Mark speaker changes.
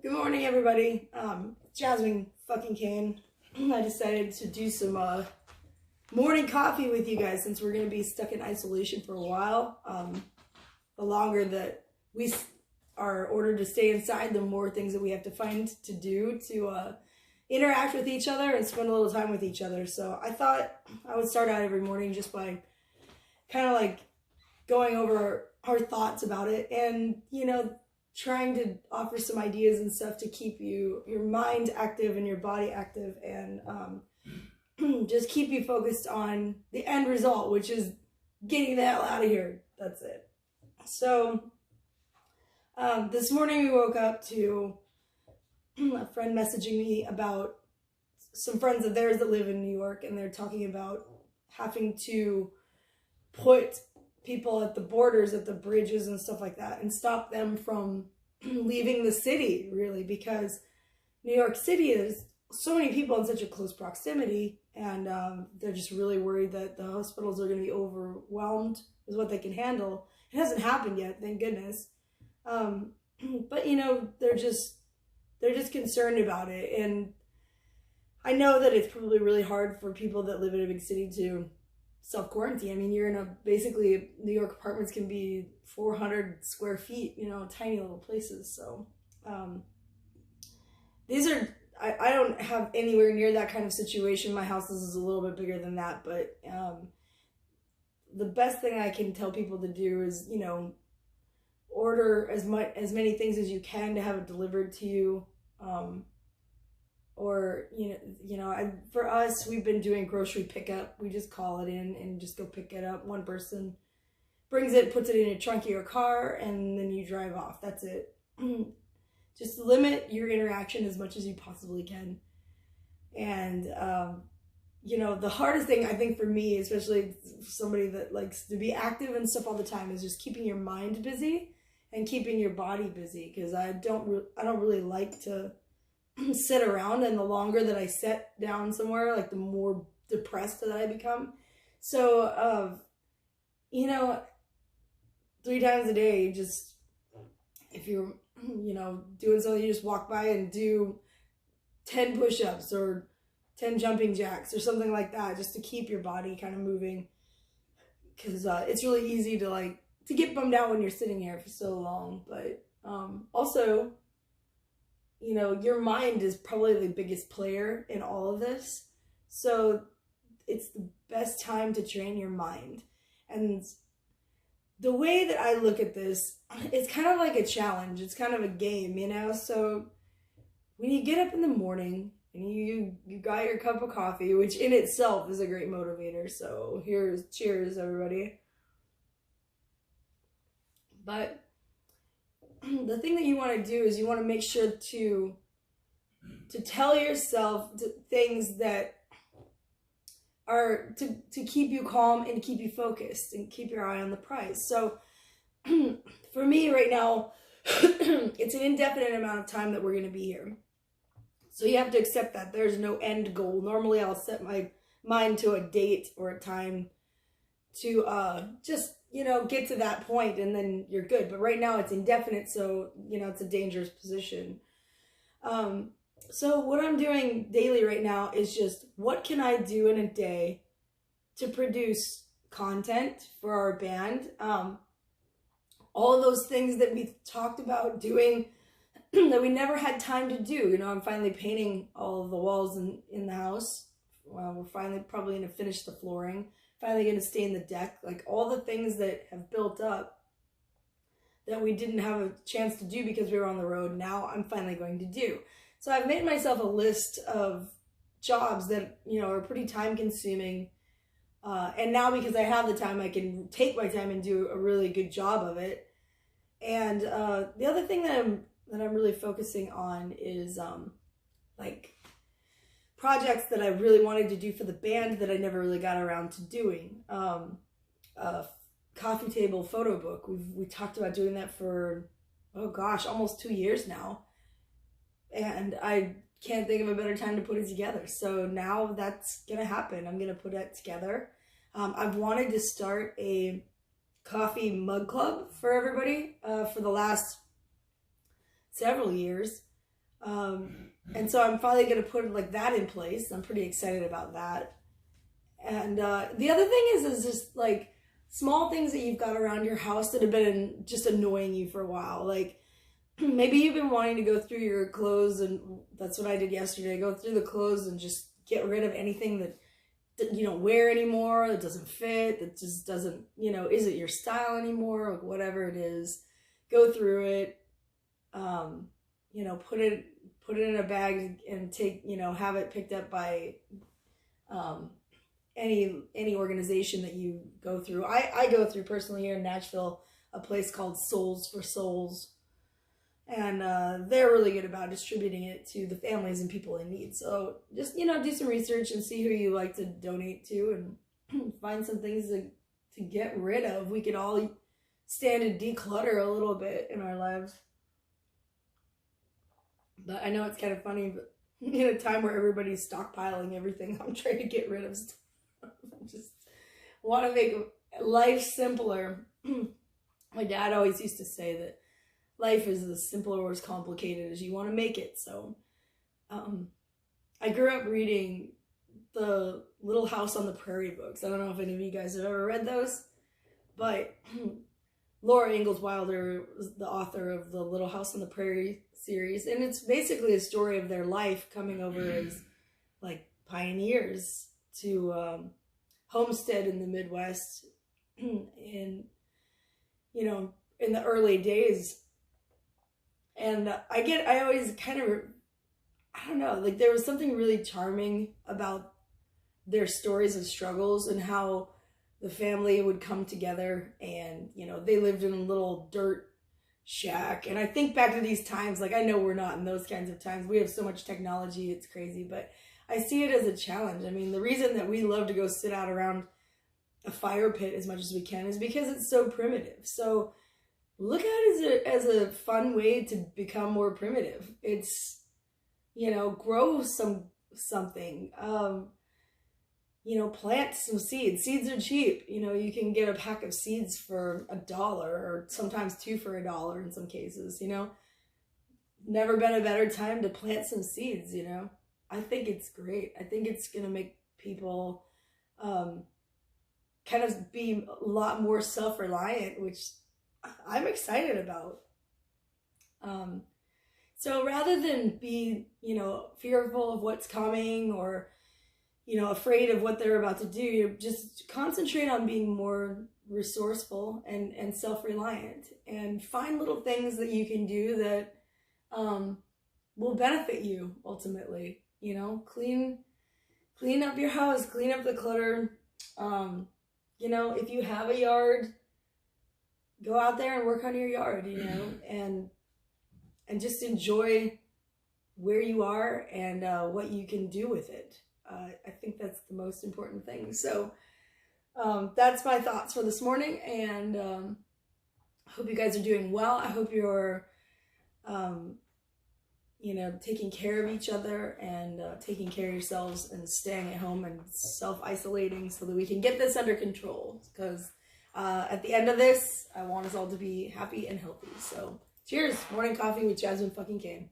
Speaker 1: Good morning, everybody. Jasmine fucking Kane. I decided to do some morning coffee with you guys since we're going to be stuck in isolation for a while. The longer that we are ordered to stay inside, the more things that we have to find to do to interact with each other and spend a little time with each other. So I thought I would start out every morning just by kind of like going over our thoughts about it and, trying to offer some ideas and stuff to keep your mind active and your body active and just keep you focused on the end result, which is getting the hell out of here. That's it. So this morning we woke up to a friend messaging me about some friends of theirs that live in New York, and they're talking about having to put people at the borders, at the bridges and stuff like that, and stop them from leaving the city, really, because New York City is so many people in such a close proximity, and they're just really worried that the hospitals are going to be overwhelmed with what they can handle. It hasn't happened yet, thank goodness. But they're just concerned about it, and I know that it's probably really hard for people that live in a big city to self-quarantine. I mean, you're in basically New York apartments can be 400 square feet, tiny little places. So I don't have anywhere near that kind of situation. My house is a little bit bigger than that, but the best thing I can tell people to do is, order as many things as you can to have it delivered to you. Or, for us, we've been doing grocery pickup. We just call it in and just go pick it up. One person brings it, puts it in a trunk of your car, and then you drive off. That's it. Just limit your interaction as much as you possibly can. And, the hardest thing, I think, for me, especially somebody that likes to be active and stuff all the time, is just keeping your mind busy and keeping your body busy. Because I don't really like to sit around, and the longer that I sit down somewhere, like the more depressed that I become. So 3 times a day, just if you're doing something, you just walk by and do 10 push-ups or 10 jumping jacks or something like that, just to keep your body kind of moving, because it's really easy to get bummed out when you're sitting here for so long. But also, your mind is probably the biggest player in all of this. So it's the best time to train your mind. And the way that I look at this, it's kind of like a challenge. It's kind of a game, So when you get up in the morning and you got your cup of coffee, which in itself is a great motivator. So cheers, everybody. But the thing that you want to do is you want to make sure to tell yourself things that are to keep you calm and keep you focused and keep your eye on the prize. So for me right now, it's an indefinite amount of time that we're going to be here. So you have to accept that there's no end goal. Normally I'll set my mind to a date or a time to just get to that point and then you're good. But right now it's indefinite, so it's a dangerous position. So what I'm doing daily right now is just, what can I do in a day to produce content for our band? All of those things that we talked about doing that we never had time to do. I'm finally painting all of the walls in the house. We're finally probably going to finish the flooring. Finally going to stain the deck. Like all the things that have built up that we didn't have a chance to do because we were on the road, now I'm finally going to do. So I've made myself a list of jobs that, are pretty time consuming. And now because I have the time, I can take my time and do a really good job of it. And the other thing that I'm really focusing on is projects that I really wanted to do for the band that I never really got around to doing. A coffee table photo book. We talked about doing that for, oh gosh, almost 2 years now. And I can't think of a better time to put it together. So now that's going to happen. I'm going to put it together. I've wanted to start a coffee mug club for everybody for the last several years. And so I'm finally going to put like that in place. I'm pretty excited about that. And the other thing is just like small things that you've got around your house that have been just annoying you for a while. Like maybe you've been wanting to go through your clothes, and that's what I did yesterday. Go through the clothes and just get rid of anything that you don't wear anymore, that doesn't fit, that just doesn't, isn't your style anymore, like whatever it is. Go through it, put it in a bag and take, have it picked up by any organization that you go through. I go through personally here in Nashville a place called Souls for Souls, and they're really good about distributing it to the families and people in need. So just do some research and see who you like to donate to, and find some things to get rid of. We could all stand and declutter a little bit in our lives. But I know it's kind of funny, but in a time where everybody's stockpiling everything, I'm trying to get rid of stuff. I just want to make life simpler. My dad always used to say that life is as simple or as complicated as you want to make it. So I grew up reading the Little House on the Prairie books. I don't know if any of you guys have ever read those, but Laura Ingalls Wilder was the author of the Little House on the Prairie series, and it's basically a story of their life coming over as like pioneers to homestead in the Midwest in the early days. And I always kind of, I don't know, like there was something really charming about their stories of struggles and how the family would come together, and they lived in a little dirt shack. And I think back to these times, like I know we're not in those kinds of times. We have so much technology, it's crazy, but I see it as a challenge. I mean, the reason that we love to go sit out around a fire pit as much as we can is because it's so primitive. So look at it as a fun way to become more primitive. It's, grow something. Plant some seeds. Seeds are cheap. You can get a pack of seeds for $1 or sometimes 2 for $1 in some cases, Never been a better time to plant some seeds, I think it's great. I think it's going to make people kind of be a lot more self-reliant, which I'm excited about. So rather than be, fearful of what's coming or afraid of what they're about to do, just concentrate on being more resourceful and self-reliant, and find little things that you can do that will benefit you ultimately. Clean up your house, clean up the clutter. If you have a yard, go out there and work on your yard, and just enjoy where you are and what you can do with it. I think that's the most important thing. So that's my thoughts for this morning, and I hope you guys are doing well. I hope you're, taking care of each other and taking care of yourselves and staying at home and self-isolating so that we can get this under control. Because at the end of this, I want us all to be happy and healthy. So cheers. Morning coffee with Jasmine fucking Kane.